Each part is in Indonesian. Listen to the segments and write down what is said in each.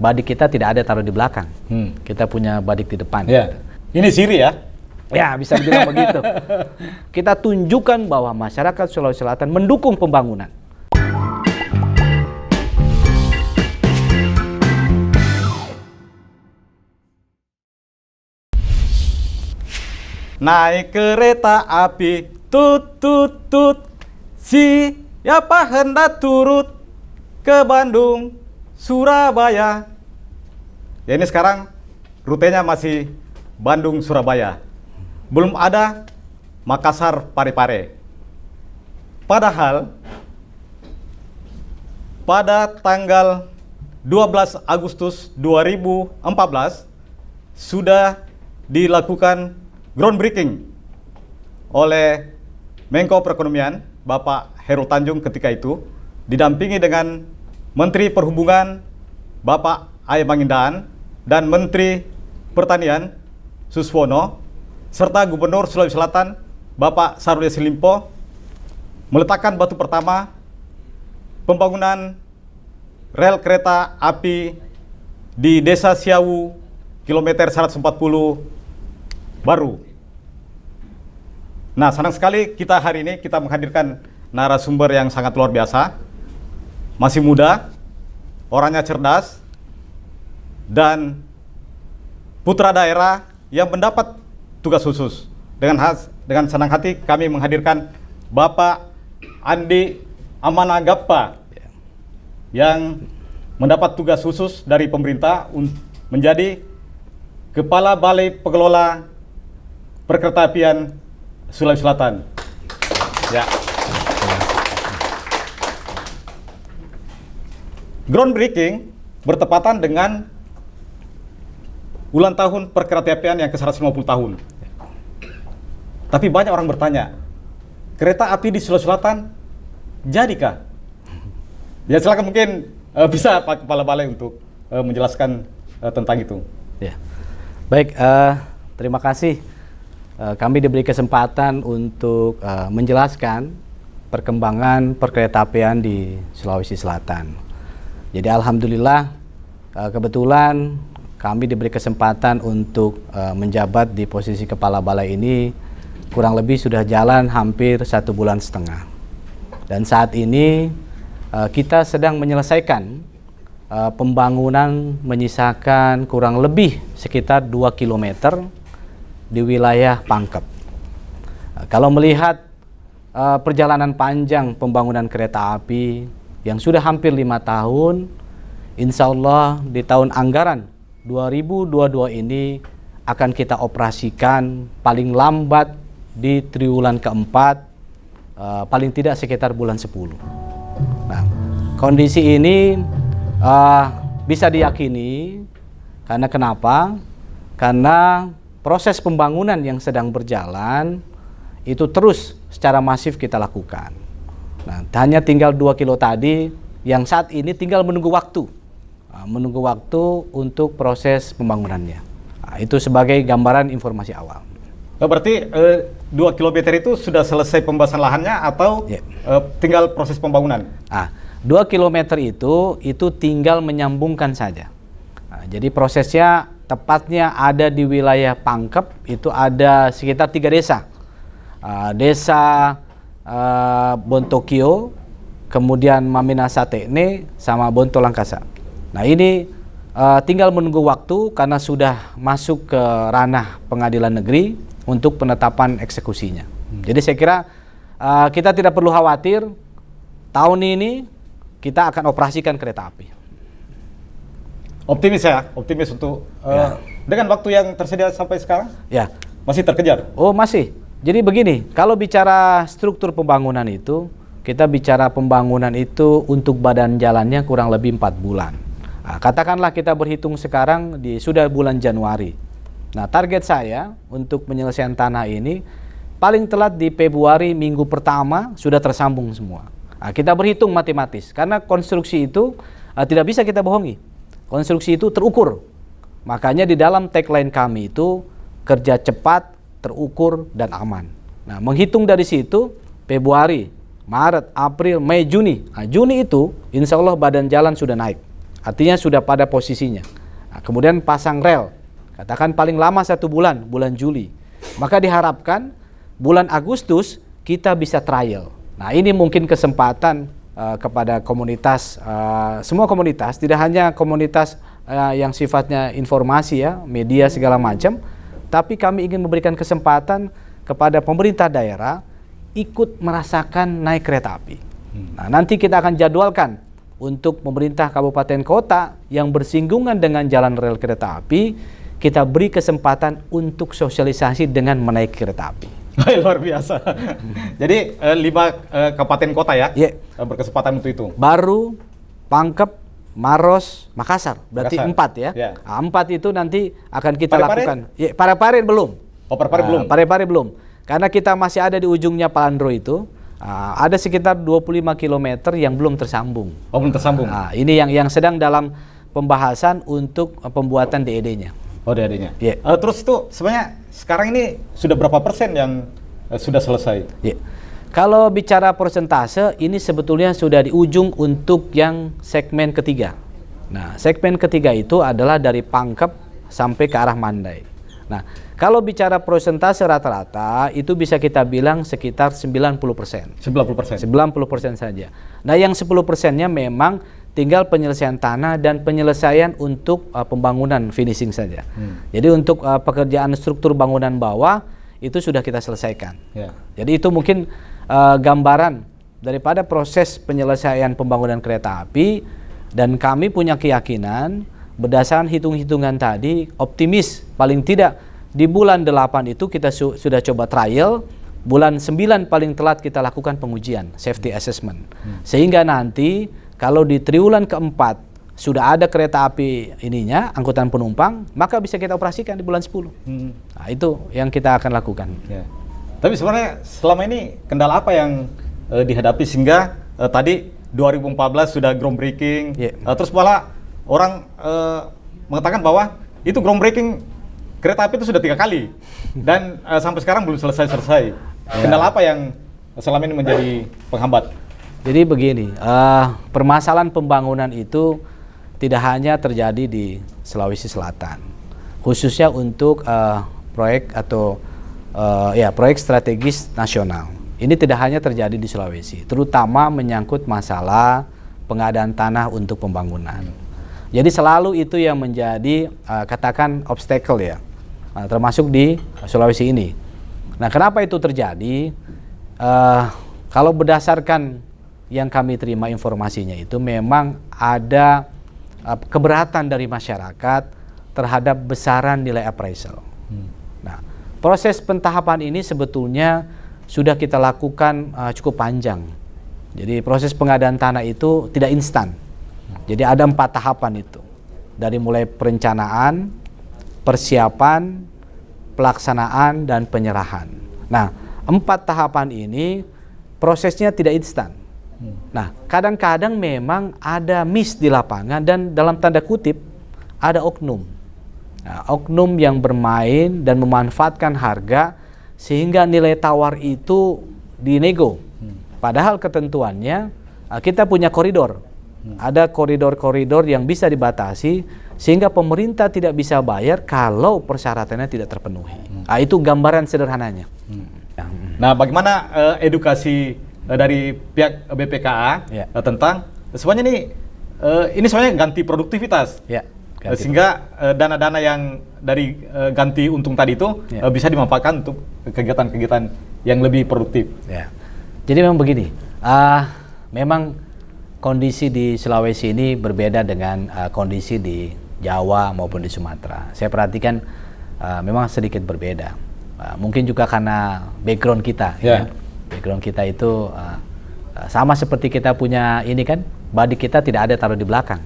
badik kita tidak ada taruh di belakang. Kita punya badik di depan. Ya. Ini Siri ya? Ya, bisa dibilang begitu. Kita tunjukkan bahwa masyarakat Sulawesi Selatan mendukung pembangunan. Naik kereta api, tut tut tut, siapa hendak turut ke Bandung, Surabaya. Ya ini sekarang rutenya masih Bandung, Surabaya. Belum ada Makassar, Parepare. Padahal pada tanggal 12 Agustus 2014 sudah dilakukan groundbreaking oleh Menko Perekonomian Bapak Hairul Tanjung ketika itu, didampingi dengan Menteri Perhubungan Bapak Aye Mangindan dan Menteri Pertanian Suswono serta Gubernur Sulawesi Selatan Bapak Sarul Yassin Limpo meletakkan batu pertama pembangunan rel kereta api di Desa Siawu kilometer 140 baru. Nah, senang sekali kita hari ini kita menghadirkan narasumber yang sangat luar biasa. Masih muda, orangnya cerdas, dan putra daerah yang mendapat tugas khusus. Dengan senang hati kami menghadirkan Bapak Andi Amanagappa yang mendapat tugas khusus dari pemerintah menjadi Kepala Balai Pengelola Perkeretaapian Sulawesi Selatan. Ya. Groundbreaking bertepatan dengan ulang tahun perkeretaapian yang ke-150 tahun. Tapi banyak orang bertanya, kereta api di Sulawesi Selatan jadikah? Ya silakan mungkin bisa Pak Kepala Balai untuk menjelaskan tentang itu. Ya. Baik, terima kasih. Kami diberi kesempatan untuk menjelaskan perkembangan perkeretaapian di Sulawesi Selatan. Jadi alhamdulillah kebetulan kami diberi kesempatan untuk menjabat di posisi Kepala Balai ini kurang lebih sudah jalan hampir 1,5 bulan. Dan saat ini kita sedang menyelesaikan pembangunan menyisakan kurang lebih sekitar 2 km di wilayah Pangkep. Kalau melihat perjalanan panjang pembangunan kereta api yang sudah hampir 5 tahun, insya Allah di tahun anggaran 2022 ini akan kita operasikan paling lambat di triwulan keempat, paling tidak sekitar bulan 10. Nah, kondisi ini bisa diyakini karena kenapa? Karena proses pembangunan yang sedang berjalan itu terus secara masif kita lakukan. Nah, hanya tinggal 2 kilo tadi yang saat ini tinggal menunggu waktu. Menunggu waktu untuk proses pembangunannya. Nah, itu sebagai gambaran informasi awal. Berarti 2 km itu sudah selesai pembahasan lahannya atau tinggal proses pembangunan? 2 km itu tinggal menyambungkan saja. Nah, jadi prosesnya tepatnya ada di wilayah Pangkep, itu ada sekitar 3 desa. Desa Bontokio, kemudian Maminasatene, sama Bontolangkasa. Nah ini tinggal menunggu waktu karena sudah masuk ke ranah pengadilan negeri untuk penetapan eksekusinya. Jadi saya kira kita tidak perlu khawatir, tahun ini kita akan operasikan kereta api. Optimis ya, optimis untuk dengan waktu yang tersedia sampai sekarang? Ya. Masih terkejar? Oh masih. Jadi begini, kalau bicara struktur pembangunan itu, kita bicara pembangunan itu untuk badan jalannya kurang lebih 4 bulan. Nah, katakanlah kita berhitung sekarang sudah bulan Januari. Nah, target saya untuk penyelesaian tanah ini paling telat di Februari minggu pertama sudah tersambung semua. Nah, kita berhitung matematis karena konstruksi itu tidak bisa kita bohongi. Konstruksi itu terukur. Makanya di dalam tagline kami itu kerja cepat, terukur, dan aman. Nah, menghitung dari situ Februari, Maret, April, Mei, Juni. Nah, Juni itu insya Allah badan jalan sudah naik. artinya sudah pada posisinya. Nah, kemudian pasang rel, katakan paling lama 1 bulan, bulan Juli. Maka diharapkan bulan Agustus kita bisa trial. Nah, ini mungkin kesempatan kepada komunitas, semua komunitas, tidak hanya komunitas yang sifatnya informasi ya, media segala macam, tapi kami ingin memberikan kesempatan kepada pemerintah daerah ikut merasakan naik kereta api. Nah, nanti kita akan jadwalkan untuk pemerintah kabupaten kota yang bersinggungan dengan jalan rel kereta api, kita beri kesempatan untuk sosialisasi dengan menaiki kereta api. Luar biasa. Jadi 5 kabupaten kota ya, berkesempatan untuk itu. Baru, Pangkep, Maros, Makassar. Berarti 4 ya. Nah, 4 itu nanti akan kita lakukan. Parepare belum. Oh, Parepare belum. Parepare belum. Karena kita masih ada di ujungnya Palandro itu. Ada sekitar 25 km yang belum tersambung. Oh, belum tersambung. Nah, ini yang sedang dalam pembahasan untuk pembuatan DED-nya. Oh, DED-nya. Terus itu sebenarnya sekarang ini sudah berapa persen yang sudah selesai? Kalau bicara persentase, ini sebetulnya sudah di ujung untuk yang segmen ketiga. Nah, segmen ketiga itu adalah dari Pangkep sampai ke arah Mandai. Nah, kalau bicara persentase rata-rata, itu bisa kita bilang sekitar 90%. 90%? 90% saja. Nah, yang 10%-nya memang tinggal penyelesaian tanah dan penyelesaian untuk pembangunan finishing saja. Jadi untuk pekerjaan struktur bangunan bawah, itu sudah kita selesaikan. Jadi itu mungkin gambaran daripada proses penyelesaian pembangunan kereta api, dan kami punya keyakinan berdasarkan hitung-hitungan tadi, optimis paling tidak di bulan 8 itu kita sudah coba trial, bulan 9 paling telat kita lakukan pengujian, safety assessment. Sehingga nanti kalau di triwulan keempat sudah ada kereta api ininya, angkutan penumpang, maka bisa kita operasikan di bulan 10. Nah, itu yang kita akan lakukan. Tapi sebenarnya selama ini kendala apa yang dihadapi sehingga tadi 2014 sudah groundbreaking, terus malah orang mengatakan bahwa itu groundbreaking kereta api itu sudah 3 kali dan sampai sekarang belum selesai-selesai. Kendala apa yang selama ini menjadi penghambat? Jadi begini, permasalahan pembangunan itu tidak hanya terjadi di Sulawesi Selatan, khususnya untuk proyek atau proyek strategis nasional. Ini tidak hanya terjadi di Sulawesi, terutama menyangkut masalah pengadaan tanah untuk pembangunan. Jadi selalu itu yang menjadi katakan obstacle ya, termasuk di Sulawesi ini. Nah, kenapa itu terjadi? Kalau berdasarkan yang kami terima informasinya itu memang ada keberatan dari masyarakat terhadap besaran nilai appraisal. Nah, proses pentahapan ini sebetulnya sudah kita lakukan cukup panjang. Jadi proses pengadaan tanah itu tidak instan. Jadi ada 4 tahapan itu. Dari mulai perencanaan, persiapan, pelaksanaan, dan penyerahan. Nah, 4 tahapan ini prosesnya tidak instan. Nah, kadang-kadang memang ada miss di lapangan dan dalam tanda kutip ada oknum. Nah, oknum yang bermain dan memanfaatkan harga sehingga nilai tawar itu dinego. Padahal ketentuannya kita punya koridor. Ada koridor-koridor yang bisa dibatasi sehingga pemerintah tidak bisa bayar kalau persyaratannya tidak terpenuhi. Nah, itu gambaran sederhananya. Nah, bagaimana edukasi dari pihak BPKA tentang semuanya ini sebenarnya ganti produktivitas, sehingga dana-dana yang dari ganti untung tadi itu bisa dimanfaatkan untuk kegiatan-kegiatan yang lebih produktif. Jadi memang begini, memang kondisi di Sulawesi ini berbeda dengan kondisi di Jawa maupun di Sumatera. Saya perhatikan memang sedikit berbeda. Mungkin juga karena background kita. Background kita itu sama seperti kita punya ini kan, badik kita tidak ada taruh di belakang.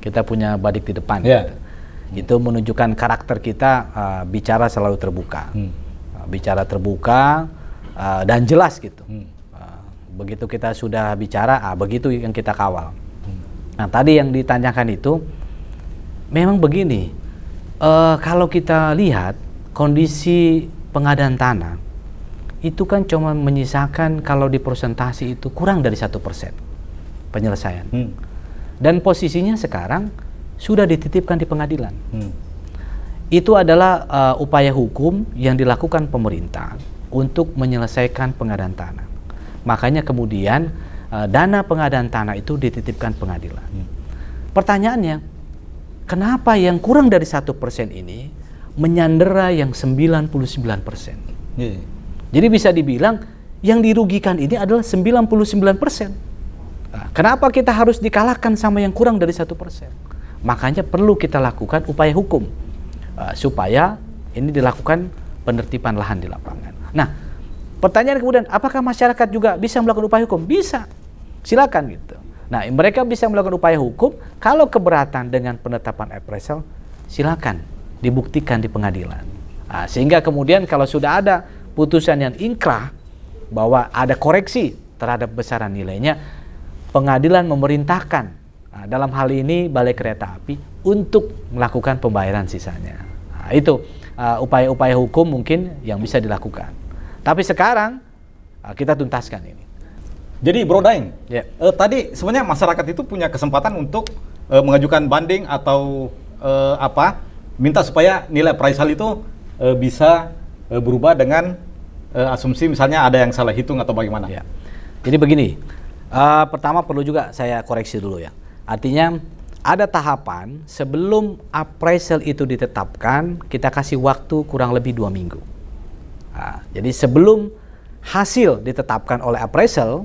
Kita punya badik di depan. Gitu. Itu menunjukkan karakter kita bicara selalu terbuka. Bicara terbuka dan jelas gitu. Begitu kita sudah bicara, begitu yang kita kawal. Nah, tadi yang ditanyakan itu memang begini. Kalau kita lihat kondisi pengadaan tanah itu kan cuma menyisakan kalau di persentase itu kurang dari 1% penyelesaian. Dan posisinya sekarang sudah dititipkan di pengadilan. Itu adalah upaya hukum yang dilakukan pemerintah untuk menyelesaikan pengadaan tanah. Makanya kemudian dana pengadaan tanah itu dititipkan pengadilan. Pertanyaannya, kenapa yang kurang dari 1% ini menyandera yang 99%? Jadi bisa dibilang yang dirugikan ini adalah 99%. Nah, kenapa kita harus dikalahkan sama yang kurang dari 1%? Makanya perlu kita lakukan upaya hukum supaya ini dilakukan penertiban lahan di lapangan. Nah, pertanyaan kemudian, apakah masyarakat juga bisa melakukan upaya hukum? Bisa, silakan gitu. Nah, mereka bisa melakukan upaya hukum kalau keberatan dengan penetapan appraisal, silakan dibuktikan di pengadilan. Nah, sehingga kemudian kalau sudah ada putusan yang inkrah bahwa ada koreksi terhadap besaran nilainya, pengadilan memerintahkan dalam hal ini Balai Kereta Api untuk melakukan pembayaran sisanya. Nah, itu upaya-upaya hukum mungkin yang bisa dilakukan. Tapi sekarang kita tuntaskan ini. Jadi Bro Daeng, tadi sebenarnya masyarakat itu punya kesempatan untuk mengajukan banding atau minta supaya nilai appraisal itu bisa berubah dengan asumsi misalnya ada yang salah hitung atau bagaimana? Ya. Jadi begini, pertama perlu juga saya koreksi dulu ya. Artinya ada tahapan sebelum appraisal itu ditetapkan, kita kasih waktu kurang lebih 2 minggu. Nah, jadi sebelum hasil ditetapkan oleh appraisal,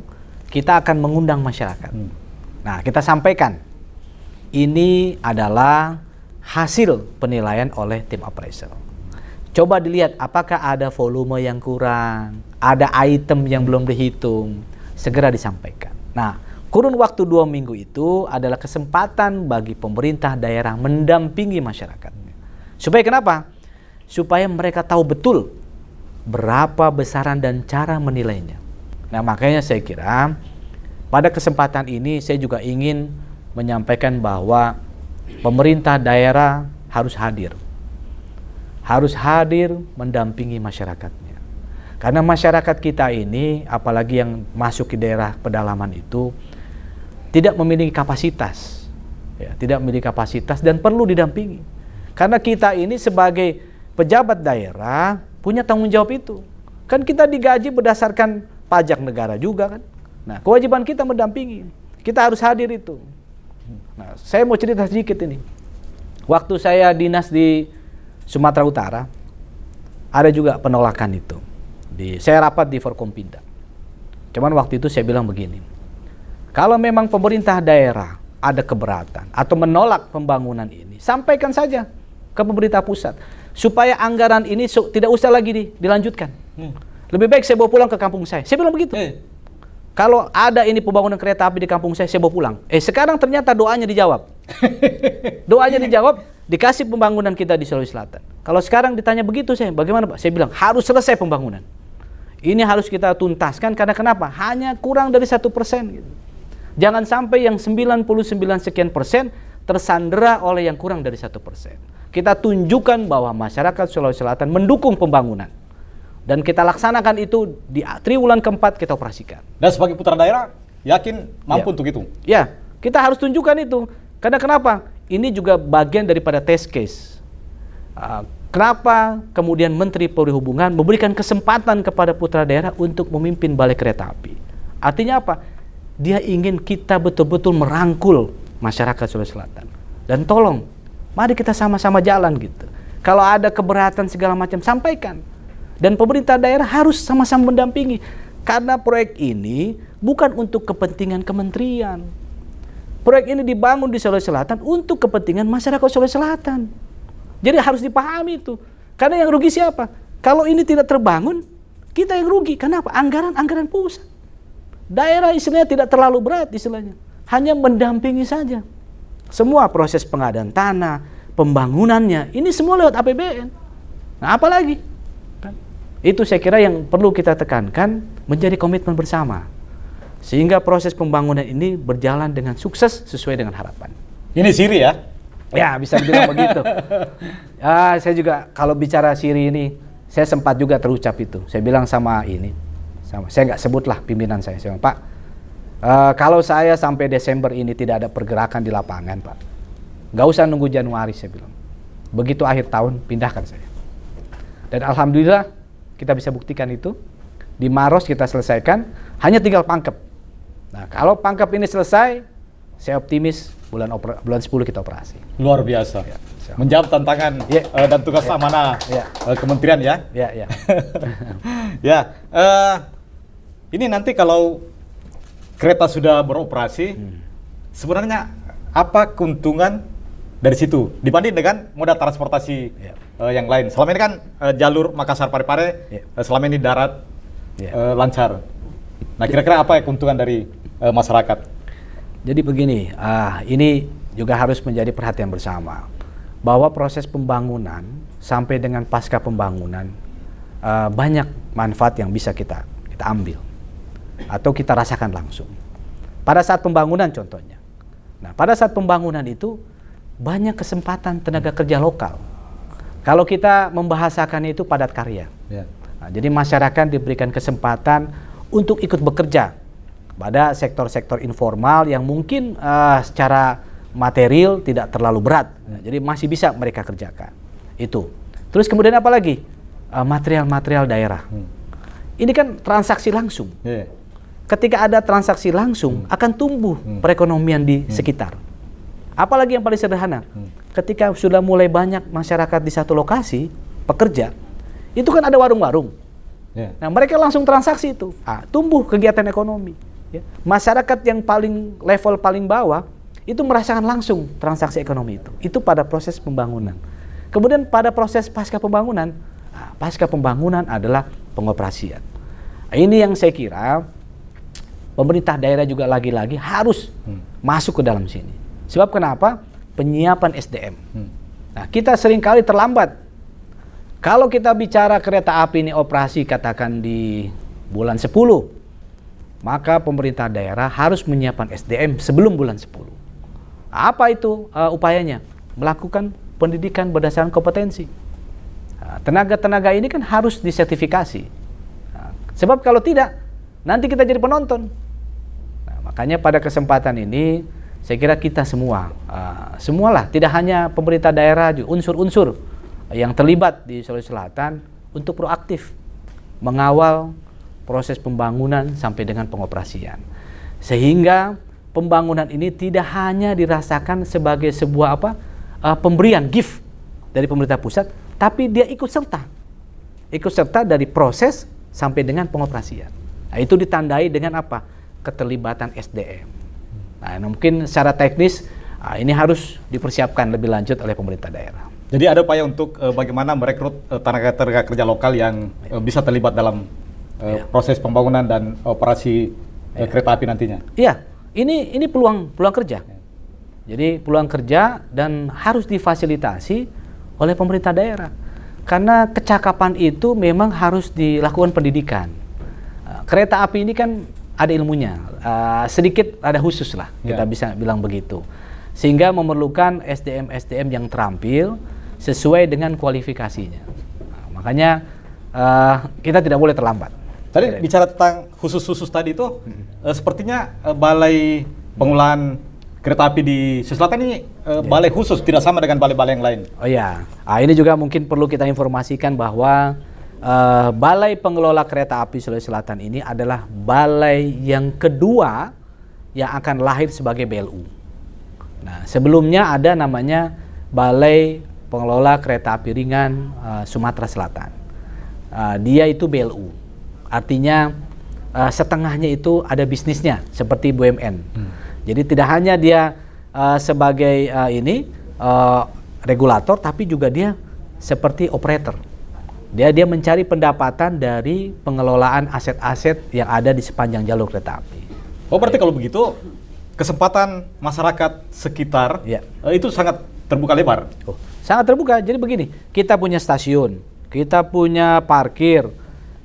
kita akan mengundang masyarakat. Nah, kita sampaikan ini adalah hasil penilaian oleh tim appraisal. Coba dilihat apakah ada volume yang kurang, ada item yang belum dihitung, segera disampaikan. Nah, kurun waktu 2 minggu itu adalah kesempatan bagi pemerintah daerah mendampingi masyarakat. Supaya kenapa? Supaya mereka tahu betul berapa besaran dan cara menilainya. Nah, makanya saya kira pada kesempatan ini saya juga ingin menyampaikan bahwa pemerintah daerah harus hadir. Harus hadir mendampingi masyarakatnya. Karena masyarakat kita ini, apalagi yang masuk ke daerah pedalaman itu, tidak memiliki kapasitas. Ya, tidak memiliki kapasitas dan perlu didampingi. Karena kita ini sebagai pejabat daerah punya tanggung jawab itu. Kan kita digaji berdasarkan pajak negara juga kan. Nah, kewajiban kita mendampingi. Kita harus hadir itu. Nah, saya mau cerita sedikit ini. Waktu saya dinas di Sumatera Utara, ada juga penolakan itu. Saya rapat di Forkompinda. Cuman waktu itu saya bilang begini. Kalau memang pemerintah daerah ada keberatan atau menolak pembangunan ini, sampaikan saja ke pemerintah pusat. Supaya anggaran ini tidak usah lagi dilanjutkan. Lebih baik saya bawa pulang ke kampung saya. Saya bilang begitu. Kalau ada ini pembangunan kereta api di kampung saya bawa pulang. Sekarang ternyata doanya dijawab. Doanya dijawab, dikasih pembangunan kita di Sulawesi Selatan. Kalau sekarang ditanya begitu saya, bagaimana Pak? Saya bilang, harus selesai pembangunan. Ini harus kita tuntaskan karena kenapa? Hanya kurang dari 1%. Gitu. Jangan sampai yang 99 sekian persen tersandera oleh yang kurang dari 1%. Kita tunjukkan bahwa masyarakat Sulawesi Selatan mendukung pembangunan. Dan kita laksanakan itu di triwulan keempat kita operasikan. Dan sebagai putra daerah, yakin mampu untuk itu? Ya, kita harus tunjukkan itu. Karena kenapa? Ini juga bagian daripada test case. Kenapa kemudian Menteri Perhubungan memberikan kesempatan kepada putra daerah untuk memimpin Balai Kereta Api? Artinya apa? Dia ingin kita betul-betul merangkul masyarakat Sulawesi Selatan. Dan tolong, mari kita sama-sama jalan gitu. Kalau ada keberatan segala macam, sampaikan. Dan pemerintah daerah harus sama-sama mendampingi. Karena proyek ini bukan untuk kepentingan kementerian. Proyek ini dibangun di Sulawesi Selatan untuk kepentingan masyarakat Sulawesi Selatan. Jadi harus dipahami itu. Karena yang rugi siapa? Kalau ini tidak terbangun, kita yang rugi. Kenapa? Anggaran pusat. Daerah istilahnya tidak terlalu berat istilahnya. Hanya mendampingi saja. Semua proses pengadaan tanah, pembangunannya, ini semua lewat APBN. Nah, apalagi? Itu saya kira yang perlu kita tekankan menjadi komitmen bersama. Sehingga proses pembangunan ini berjalan dengan sukses sesuai dengan harapan. Ini Siri ya? Ya, bisa dibilang begitu. Saya juga kalau bicara Siri ini, saya sempat juga terucap itu. Saya bilang sama saya nggak sebutlah pimpinan saya. Saya bilang, Pak, Kalau saya sampai Desember ini tidak ada pergerakan di lapangan, Pak, nggak usah nunggu Januari, saya bilang. Begitu akhir tahun, pindahkan saya. Dan alhamdulillah kita bisa buktikan itu. Di Maros kita selesaikan, hanya tinggal pangkep. Nah, kalau pangkep ini selesai, saya optimis bulan 10 kita operasi. Luar biasa. Ya, menjawab tantangan dan tugas amanah kementerian ya. Ya. Ya, ini nanti kalau kereta sudah beroperasi, sebenarnya apa keuntungan dari situ dibanding dengan moda transportasi yang lain? Selama ini kan jalur Makassar Parepare selama ini darat lancar. Nah, kira-kira apa ya keuntungan dari masyarakat? Jadi begini, ini juga harus menjadi perhatian bersama bahwa proses pembangunan sampai dengan pasca pembangunan banyak manfaat yang bisa kita ambil atau kita rasakan langsung. Pada saat pembangunan contohnya. Nah, pada saat pembangunan itu banyak kesempatan tenaga kerja lokal. Kalau kita membahasakan itu padat karya. Nah, jadi masyarakat diberikan kesempatan untuk ikut bekerja pada sektor-sektor informal yang mungkin secara material tidak terlalu berat. Nah, jadi masih bisa mereka kerjakan. Itu. Terus kemudian apa lagi? Material-material daerah. Ini kan transaksi langsung. Ketika ada transaksi langsung, akan tumbuh perekonomian di sekitar. Apalagi yang paling sederhana, ketika sudah mulai banyak masyarakat di satu lokasi, pekerja, itu kan ada warung-warung. Nah, mereka langsung transaksi itu. Tumbuh kegiatan ekonomi. Masyarakat yang level paling bawah, itu merasakan langsung transaksi ekonomi itu. Itu pada proses pembangunan. Kemudian pada proses pasca pembangunan adalah pengoperasian. Ini yang saya kira pemerintah daerah juga lagi-lagi harus masuk ke dalam sini. Sebab kenapa? Penyiapan SDM. Nah, kita seringkali terlambat. Kalau kita bicara kereta api ini operasi katakan di bulan 10, maka pemerintah daerah harus menyiapkan SDM sebelum bulan 10. Apa itu upayanya? Melakukan pendidikan berdasarkan kompetensi. Tenaga-tenaga ini kan harus disertifikasi. Sebab kalau tidak, nanti kita jadi penonton. Nah, makanya pada kesempatan ini, saya kira kita semualah, tidak hanya pemerintah daerah, juga unsur-unsur yang terlibat di Sulawesi Selatan untuk proaktif mengawal proses pembangunan sampai dengan pengoperasian. Sehingga pembangunan ini tidak hanya dirasakan sebagai sebuah pemberian gift dari pemerintah pusat, tapi dia ikut serta dari proses sampai dengan pengoperasian. Nah, itu ditandai dengan apa? Keterlibatan SDM. Nah, mungkin secara teknis ini harus dipersiapkan lebih lanjut oleh pemerintah daerah. Jadi ada upaya untuk bagaimana merekrut tenaga kerja lokal yang bisa terlibat dalam proses pembangunan dan operasi kereta api nantinya. Iya, ini peluang kerja. Jadi peluang kerja dan harus difasilitasi oleh pemerintah daerah. Karena kecakapan itu memang harus dilakukan pendidikan. Kereta api ini kan ada ilmunya, sedikit ada khusus lah, kita bisa bilang begitu. Sehingga memerlukan SDM yang terampil sesuai dengan kualifikasinya. Nah, makanya kita tidak boleh terlambat. Tadi bicara tentang khusus tadi itu, sepertinya balai pengolahan kereta api di Sulawesi Selatan ini balai khusus, tidak sama dengan balai-balai yang lain. Oh ya, ini juga mungkin perlu kita informasikan bahwa Balai Pengelola Kereta Api Sulawesi Selatan ini adalah balai yang kedua yang akan lahir sebagai BLU. Nah, sebelumnya ada namanya Balai Pengelola Kereta Api Ringan Sumatera Selatan. Dia itu BLU. Artinya setengahnya itu ada bisnisnya seperti BUMN. Jadi tidak hanya dia sebagai regulator, tapi juga dia seperti operator. Dia mencari pendapatan dari pengelolaan aset-aset yang ada di sepanjang jalur kereta api. Oh, berarti kalau begitu kesempatan masyarakat sekitar itu sangat terbuka lebar. Sangat terbuka. Jadi begini, kita punya stasiun, kita punya parkir,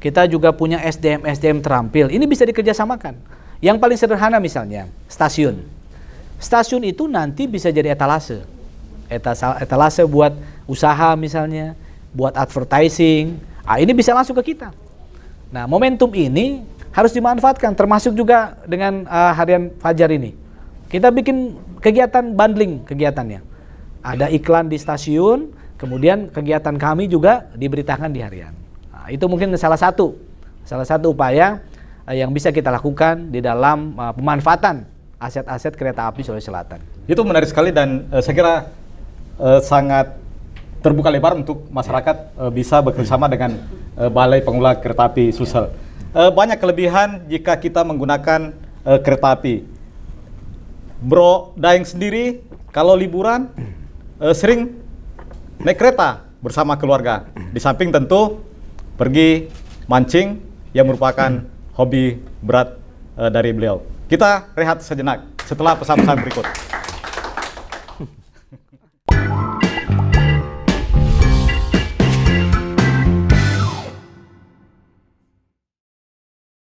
kita juga punya SDM terampil. Ini bisa dikerjasamakan. Yang paling sederhana misalnya stasiun. Stasiun itu nanti bisa jadi etalase. Etalase buat usaha misalnya, buat advertising. Ini bisa langsung ke kita. Nah, momentum ini harus dimanfaatkan, termasuk juga dengan harian Fajar ini. Kita bikin kegiatan bundling kegiatannya. Ada iklan di stasiun, kemudian kegiatan kami juga diberitakan di harian. Nah, itu mungkin salah satu upaya yang bisa kita lakukan di dalam pemanfaatan aset-aset kereta api Sulawesi Selatan. Itu menarik sekali dan saya kira sangat terbuka lebar untuk masyarakat bisa bekerjasama dengan Balai Pengelola Kereta Api Sulsel. Banyak kelebihan jika kita menggunakan kereta api. Bro Daeng sendiri kalau liburan sering naik kereta bersama keluarga. Di samping tentu pergi mancing yang merupakan hobi berat dari beliau. Kita rehat sejenak setelah pesan-pesan berikut.